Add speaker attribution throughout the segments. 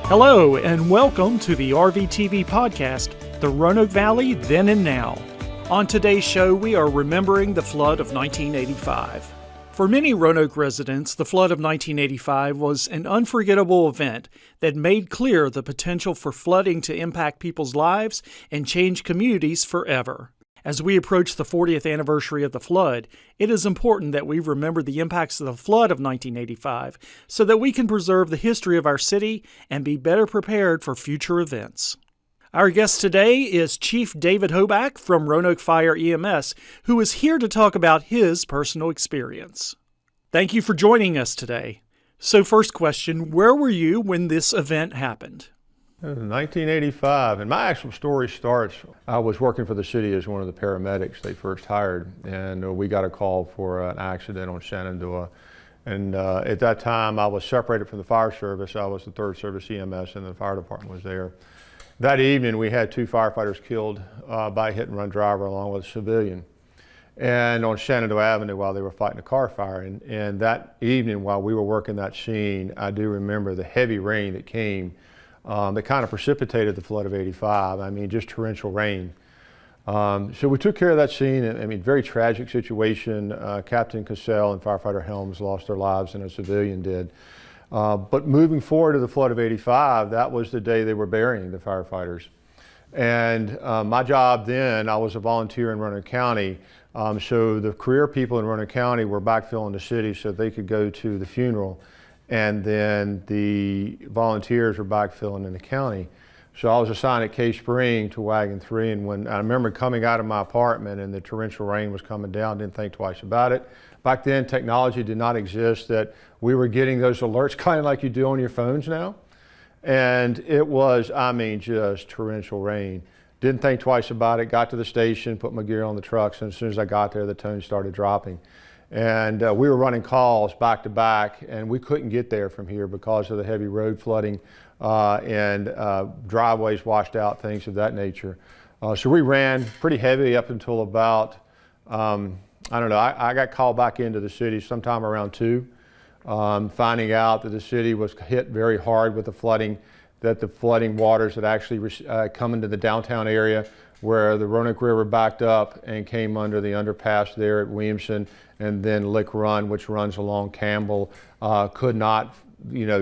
Speaker 1: Hello, and welcome to the RVTV podcast, The Roanoke Valley Then and Now. On today's show, we are remembering the flood of 1985. For many Roanoke residents, the flood of 1985 was an unforgettable event that made clear the potential for flooding to impact people's lives and change communities forever. As we approach the 40th anniversary of the flood, it is important that we remember the impacts of the flood of 1985 so that we can preserve the history of our city and be better prepared for future events. Our guest today is Chief David Hoback from Roanoke Fire-EMS, who is here to talk about his personal experience. Thank you for joining us today. So first question, where were you when this event happened?
Speaker 2: It was 1985, and my actual story starts, I was working for the city as one of the paramedics they first hired, and we got a call for an accident on Shenandoah. And at that time, I was separated from the fire service. I was the third service EMS, and the fire department was there. That evening, we had two firefighters killed by a hit-and-run driver along with a civilian, and on Shenandoah Avenue while they were fighting a car fire. And that evening, while we were working that scene, I do remember the heavy rain that came that kind of precipitated the flood of '85. I mean, just torrential rain. So we took care of that scene. I mean, very tragic situation. Captain Cassell and firefighter Helms lost their lives and a civilian did. But moving forward to the flood of '85, that was the day they were burying the firefighters. And my job then, I was a volunteer in Roanoke County. So the career people in Roanoke County were backfilling the city so they could go to the funeral. And then the volunteers were backfilling in the county. So I was assigned at Cave Spring to Wagon 3, and when I remember coming out of my apartment and the torrential rain was coming down, didn't think twice about it. Back then, technology did not exist that we were getting those alerts kind of like you do on your phones now. And it was, I mean, just torrential rain. Didn't think twice about it, got to the station, put my gear on the trucks, and as soon as I got there, the tone started dropping. And we were running calls back to back, and we couldn't get there from here because of the heavy road flooding and driveways washed out, things of that nature. So we ran pretty heavy up until about, I don't know, I got called back into the city sometime around 2, finding out that the city was hit very hard with the flooding, that the flooding waters had actually come into the downtown area where the Roanoke River backed up and came under the underpass there at Williamson, and then Lick Run, which runs along Campbell, could not,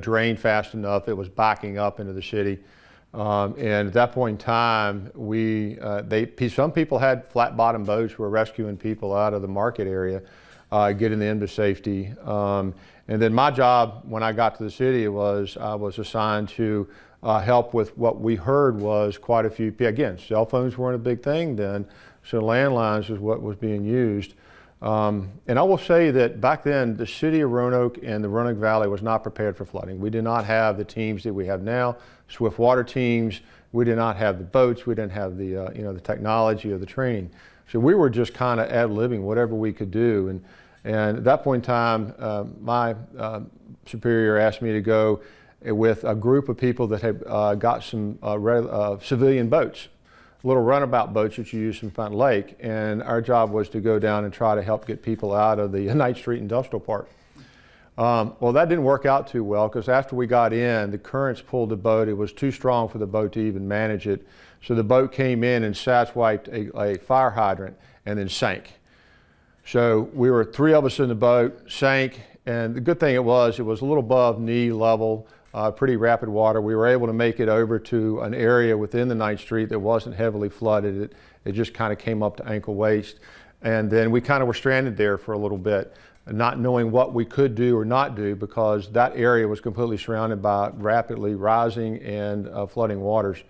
Speaker 2: drain fast enough. It was backing up into the city. And at that point in time, some people had flat bottom boats who were rescuing people out of the market area, getting them to safety. And then my job when I got to the city was I was assigned to help with what we heard was quite a few, again, cell phones weren't a big thing then, so landlines is what was being used. And I will say that back then, the city of Roanoke and the Roanoke Valley was not prepared for flooding. We did not have the teams that we have now, swift water teams. We did not have the boats. We didn't have the, the technology or the training. So we were just kind of ad-libbing whatever we could do. And at that point in time, my superior asked me to go with a group of people that had got some civilian boats, little runabout boats that you use from Fountain Lake, and our job was to go down and try to help get people out of the Ninth Street Industrial Park. Well, that didn't work out too well because after we got in, the currents pulled the boat. It was too strong for the boat to even manage it. So the boat came in and sideswiped a fire hydrant and then sank. So we were 3 of us in the boat, sank, and the good thing it was a little above knee level, pretty rapid water. We were able to make it over to an area within the 9th Street that wasn't heavily flooded. It just kind of came up to ankle waist. And then we kind of were stranded there for a little bit, not knowing what we could do or not do because that area was completely surrounded by rapidly rising and flooding waters.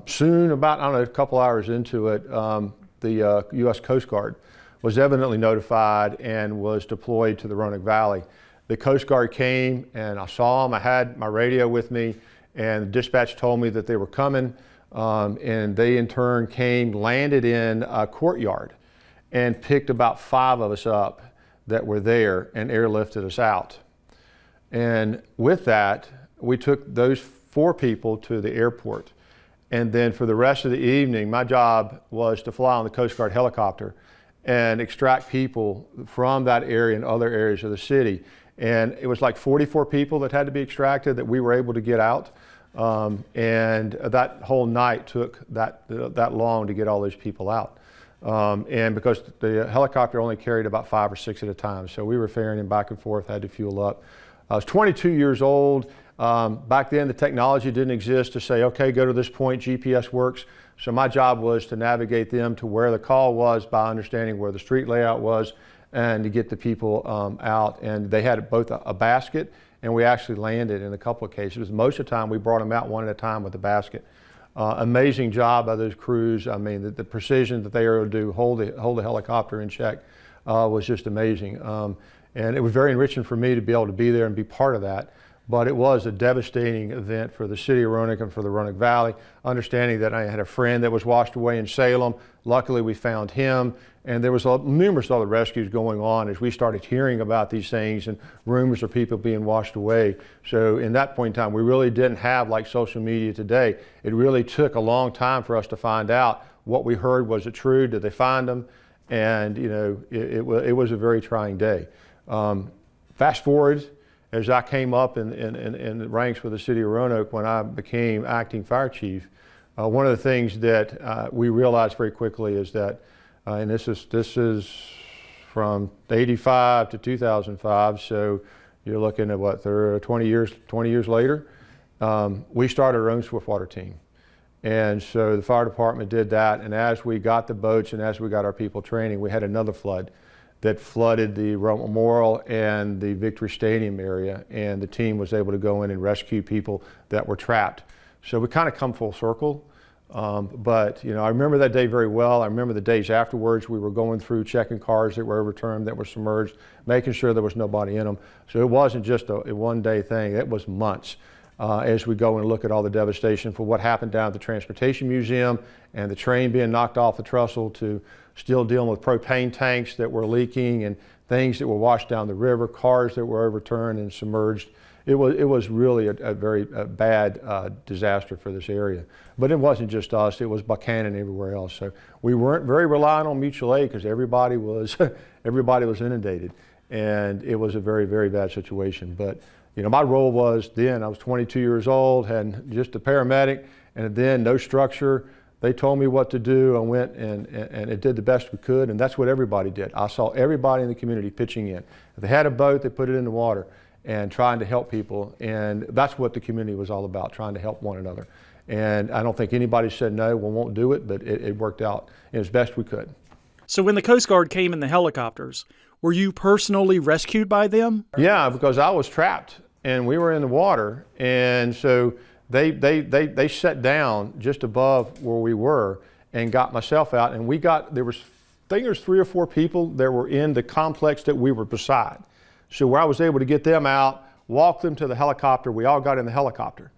Speaker 2: Soon, about, I don't know, a couple hours into it, the U.S. Coast Guard was evidently notified and was deployed to the Roanoke Valley. The Coast Guard came and I saw them. I had my radio with me and the dispatch told me that they were coming and they in turn came, landed in a courtyard and picked about 5 of us up that were there and airlifted us out. And with that, we took those 4 people to the airport. And then for the rest of the evening, my job was to fly on the Coast Guard helicopter and extract people from that area and other areas of the city. And it was like 44 people that had to be extracted that we were able to get out. And that whole night took that long to get all those people out. And because the helicopter only carried about 5 or 6 at a time, so we were ferrying them back and forth, had to fuel up. I was 22 years old. Back then the technology didn't exist to say, okay, go to this point, GPS works. So my job was to navigate them to where the call was by understanding where the street layout was and to get the people out. And they had both a basket, and we actually landed in a couple of cases. Most of the time we brought them out one at a time with the basket. Amazing job by those crews. I mean, the precision that they were able to do, hold the helicopter in check, was just amazing. And it was very enriching for me to be able to be there and be part of that. But it was a devastating event for the city of Roanoke and for the Roanoke Valley, understanding that I had a friend that was washed away in Salem. Luckily, we found him, and there was numerous other rescues going on as we started hearing about these things and rumors of people being washed away. So in that point in time, we really didn't have like social media today. It really took a long time for us to find out what we heard. Was it true? Did they find them? And you know, it was a very trying day. Fast forward, as I came up in the ranks with the city of Roanoke when I became acting fire chief, one of the things that we realized very quickly is that, and this is from '85 to 2005, so you're looking at what, 20 years later, we started our own swiftwater team. And so the fire department did that, and as we got the boats and as we got our people training, we had another flood that flooded the Roanoke Memorial and the Victory Stadium area, and the team was able to go in and rescue people that were trapped. So we kind of come full circle. But you know, I remember that day very well. I remember the days afterwards. We were going through checking cars that were overturned, that were submerged, making sure there was nobody in them. So it wasn't just a one-day thing. It was months. As we go and look at all the devastation for what happened down at the Transportation Museum and the train being knocked off the trestle, to still dealing with propane tanks that were leaking and things that were washed down the river, cars that were overturned and submerged. It was really a very bad disaster for this area. But it wasn't just us, it was Buchanan and everywhere else. So we weren't very reliant on mutual aid because everybody was inundated. And it was a very, very bad situation. But you know, my role was then, I was 22 years old, had just a paramedic, and then no structure. They told me what to do. I went and it did the best we could, and that's what everybody did. I saw everybody in the community pitching in. If they had a boat, they put it in the water and trying to help people, and that's what the community was all about, trying to help one another. And I don't think anybody said no, we won't do it, but it worked out as best we could.
Speaker 1: So when the Coast Guard came in the helicopters, were you personally rescued by them?
Speaker 2: Yeah, because I was trapped and we were in the water, and so they set down just above where we were and got myself out, and there was 3 or 4 people that were in the complex that we were beside. So where I was able to get them out, walk them to the helicopter, we all got in the helicopter.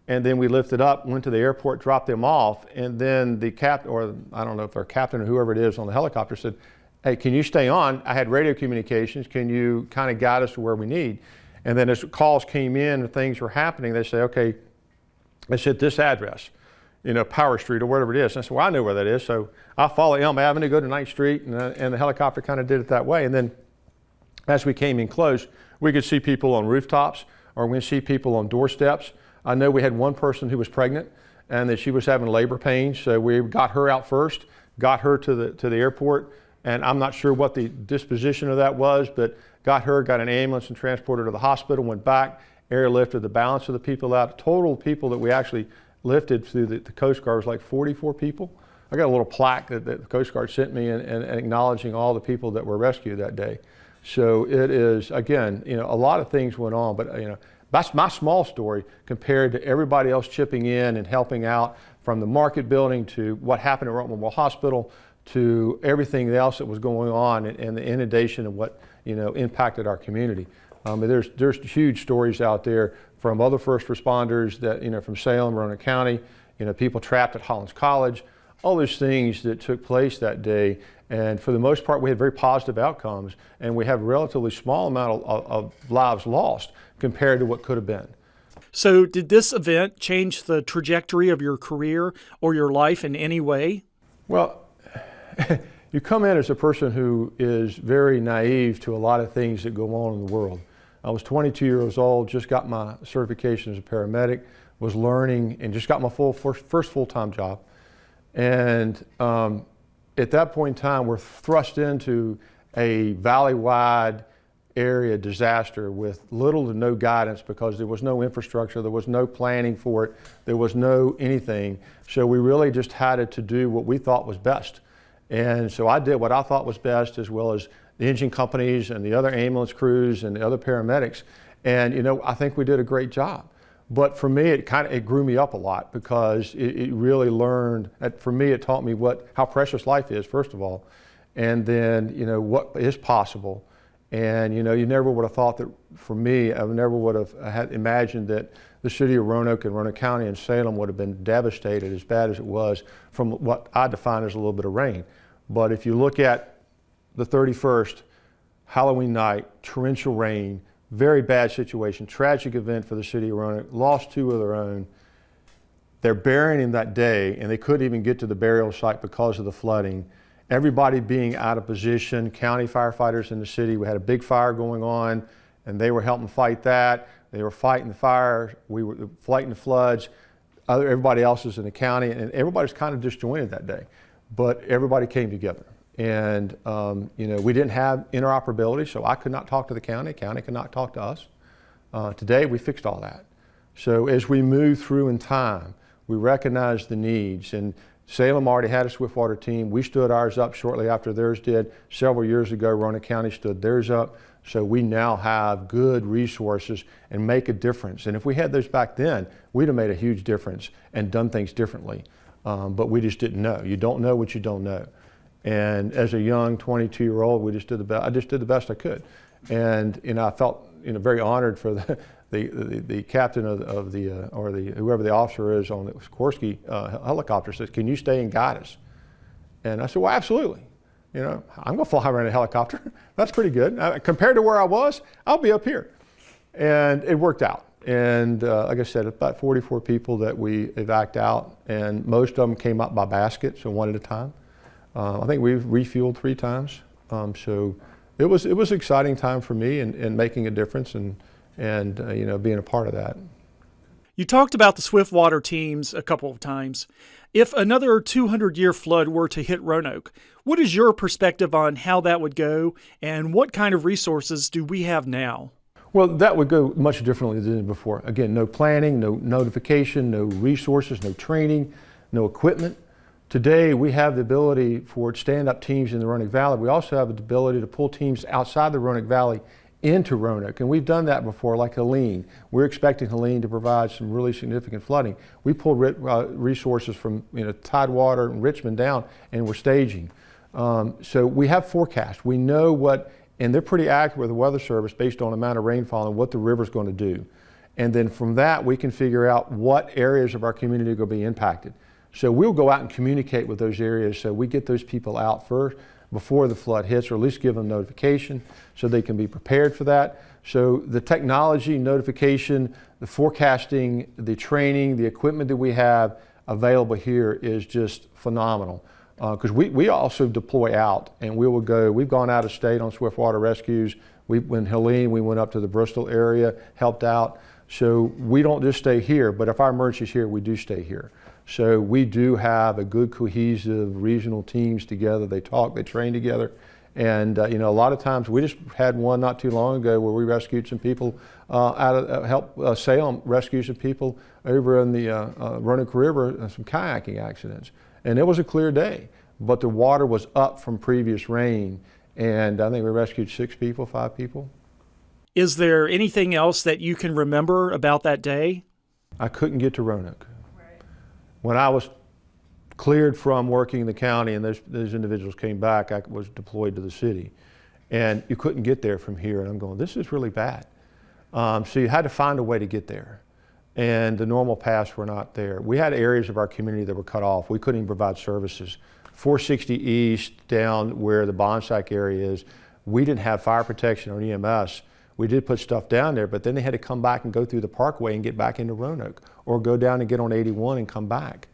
Speaker 2: And then we lifted up, went to the airport, dropped them off, and then the captain, or I don't know if their captain or whoever it is on the helicopter, said, hey, can you stay on? I had radio communications, can you kind of guide us to where we need? And then as calls came in and things were happening, they say, okay, it's at this address, you know, Power Street or whatever it is. And I said, well, I know where that is. So I follow Elm Avenue, go to 9th Street, and the helicopter kind of did it that way. And then as we came in close, we could see people on rooftops, or we could see people on doorsteps. I know we had one person who was pregnant and that she was having labor pains. So we got her out first, got her to the airport. And I'm not sure what the disposition of that was, but got an ambulance and transported her to the hospital, went back, airlifted the balance of the people out. Total people that we actually lifted through the Coast Guard was like 44 people. I got a little plaque that the Coast Guard sent me and acknowledging all the people that were rescued that day. So it is, again, you know, a lot of things went on, but you know, that's my small story compared to everybody else chipping in and helping out, from the market building to what happened at Roanoke Memorial Hospital to everything else that was going on, and the inundation and what, you know, impacted our community. There's huge stories out there from other first responders that, you know, from Salem, Roanoke County, you know, people trapped at Hollins College, all those things that took place that day. And for the most part, we had very positive outcomes, and we have a relatively small amount of lives lost compared to what could have been.
Speaker 1: So did this event change the trajectory of your career or your life in any way?
Speaker 2: Well, you come in as a person who is very naive to a lot of things that go on in the world. I was 22 years old, just got my certification as a paramedic, was learning, and just got my first full-time job. And at that point in time, we're thrust into a valley-wide area disaster with little to no guidance because there was no infrastructure, there was no planning for it, there was no anything. So we really just had to do what we thought was best. And so I did what I thought was best, as well as the engine companies and the other ambulance crews and the other paramedics. And you know, I think we did a great job. But for me, it grew me up a lot because it really learned, for me, it taught me how precious life is, first of all, and then, you know, what is possible. And you know, you never would have thought that, for me, I never would have had imagined that the city of Roanoke and Roanoke County and Salem would have been devastated as bad as it was from what I define as a little bit of rain. But if you look at the 31st, Halloween night, torrential rain, very bad situation, tragic event for the city of Roanoke, lost 2 of their own. They're burying him that day, and they couldn't even get to the burial site because of the flooding. Everybody being out of position, county firefighters in the city. We had a big fire going on, and they were helping fight that. They were fighting the fire. We were fighting the floods. Everybody else was in the county, and everybody's kind of disjointed that day. But everybody came together. And you know, we didn't have interoperability, so I could not talk to the county could not talk to us. Today, we fixed all that. So as we move through in time, we recognized the needs. And Salem already had a swiftwater team. We stood ours up shortly after theirs did. Several years ago, Roanoke County stood theirs up. So we now have good resources and make a difference. And if we had those back then, we'd have made a huge difference and done things differently. But we just didn't know. You don't know what you don't know. And as a young 22-year-old, I just did the best I could. And you know, I felt, you know, very honored for the captain of whoever the officer is on the Sikorsky helicopter says, "Can you stay and guide us?" And I said, "Well, absolutely. You know, I'm going to fly around a helicopter. That's pretty good. Compared to where I was, I'll be up here." And it worked out. And like I said, about 44 people that we evac out, and most of them came up by basket, so one at a time. I think we've refueled 3 times. So it was an exciting time for me and making a difference and you know, being a part of that.
Speaker 1: You talked about the swiftwater teams a couple of times. If another 200-year flood were to hit Roanoke, what is your perspective on how that would go, and what kind of resources do we have now?
Speaker 2: Well, that would go much differently than before. Again, no planning, no notification, no resources, no training, no equipment. Today, we have the ability for stand-up teams in the Roanoke Valley. We also have the ability to pull teams outside the Roanoke Valley into Roanoke, and we've done that before, like Helene. We're expecting Helene to provide some really significant flooding. We pulled resources from, you know, Tidewater and Richmond down, and we're staging. So we have forecasts. We know what, and they're pretty accurate with the Weather Service based on the amount of rainfall and what the river's going to do. And then from that, we can figure out what areas of our community are going to be impacted. So we'll go out and communicate with those areas, so we get those people out first before the flood hits, or at least give them notification so they can be prepared for that. So the technology, notification, the forecasting, the training, the equipment that we have available here is just phenomenal. Because we also deploy out, and we will go, we've gone out of state on swiftwater rescues. When Helene, we went up to the Bristol area, helped out. So we don't just stay here, but if our emergency's here, we do stay here. So we do have a good cohesive regional teams together. They talk, they train together. And you know, a lot of times, we just had one not too long ago where we rescued some people helped Salem rescue some people over in the Roanoke River, some kayaking accidents. And it was a clear day, but the water was up from previous rain. And I think we rescued 6 people, 5 people.
Speaker 1: Is there anything else that you can remember about that day?
Speaker 2: I couldn't get to Roanoke. When I was cleared from working in the county and those individuals came back, I was deployed to the city. And you couldn't get there from here. And I'm going, this is really bad. So you had to find a way to get there. And the normal paths were not there. We had areas of our community that were cut off. We couldn't even provide services. 460 East down where the Bonsack area is, we didn't have fire protection or EMS. We did put stuff down there, but then they had to come back and go through the parkway and get back into Roanoke, or go down and get on 81 and come back.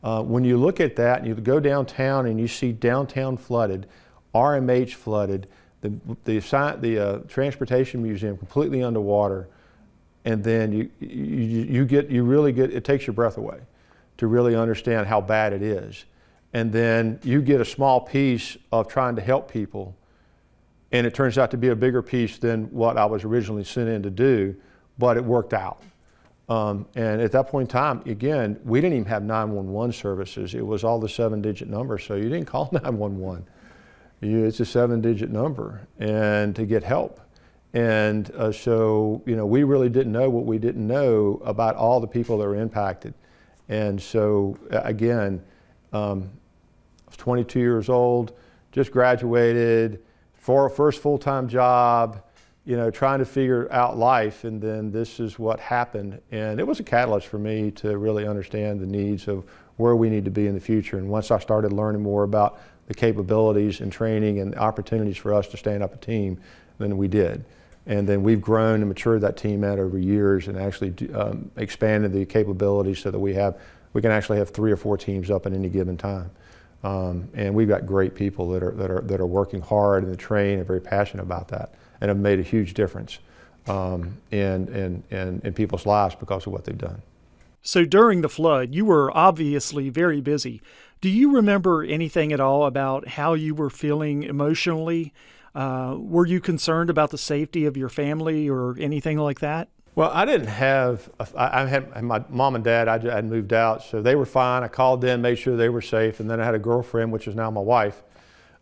Speaker 2: When you look at that and you go downtown and you see downtown flooded, RMH flooded, the transportation museum completely underwater, and then you really get, it takes your breath away to really understand how bad it is. And then you get a small piece of trying to help people, and it turns out to be a bigger piece than what I was originally sent in to do, but it worked out. And at that point in time, again, we didn't even have 911 services. It was all the 7-digit numbers, so you didn't call 911. It's a 7-digit number, and to get help. And so, we really didn't know what we didn't know about all the people that were impacted. And so, again, I was 22 years old, just graduated, first full-time job, trying to figure out life, and then this is what happened. And it was a catalyst for me to really understand the needs of where we need to be in the future. And once I started learning more about the capabilities and training and the opportunities for us to stand up a team, then we did. And then we've grown and matured that team out over years, and actually expanded the capabilities so that we can actually have 3 or 4 teams up at any given time. And we've got great people that are working hard and trained and very passionate about that, and have made a huge difference in people's lives because of what they've done.
Speaker 1: So during the flood, you were obviously very busy. Do you remember anything at all about how you were feeling emotionally? Were you concerned about the safety of your family or anything like that?
Speaker 2: Well, I didn't have, I had my mom and dad, I had moved out, so they were fine. I called them, made sure they were safe, and then I had a girlfriend, which is now my wife,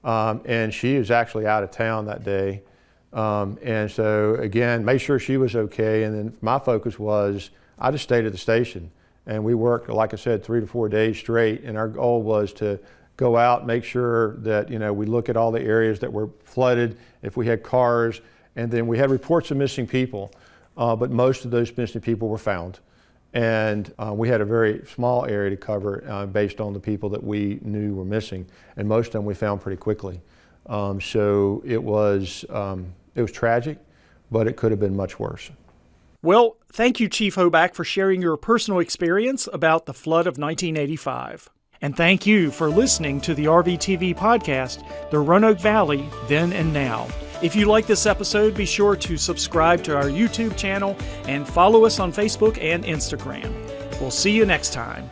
Speaker 2: and she was actually out of town that day. And so again, made sure she was okay, and then my focus was, I just stayed at the station, and we worked, like I said, 3 to 4 days straight, and our goal was to go out, make sure that we look at all the areas that were flooded, if we had cars, and then we had reports of missing people. But most of those missing people were found. And we had a very small area to cover based on the people that we knew were missing. And most of them we found pretty quickly. So it was tragic, but it could have been much worse.
Speaker 1: Well, thank you, Chief Hoback, for sharing your personal experience about the flood of 1985. And thank you for listening to the RVTV podcast, The Roanoke Valley, Then and Now. If you like this episode, be sure to subscribe to our YouTube channel and follow us on Facebook and Instagram. We'll see you next time.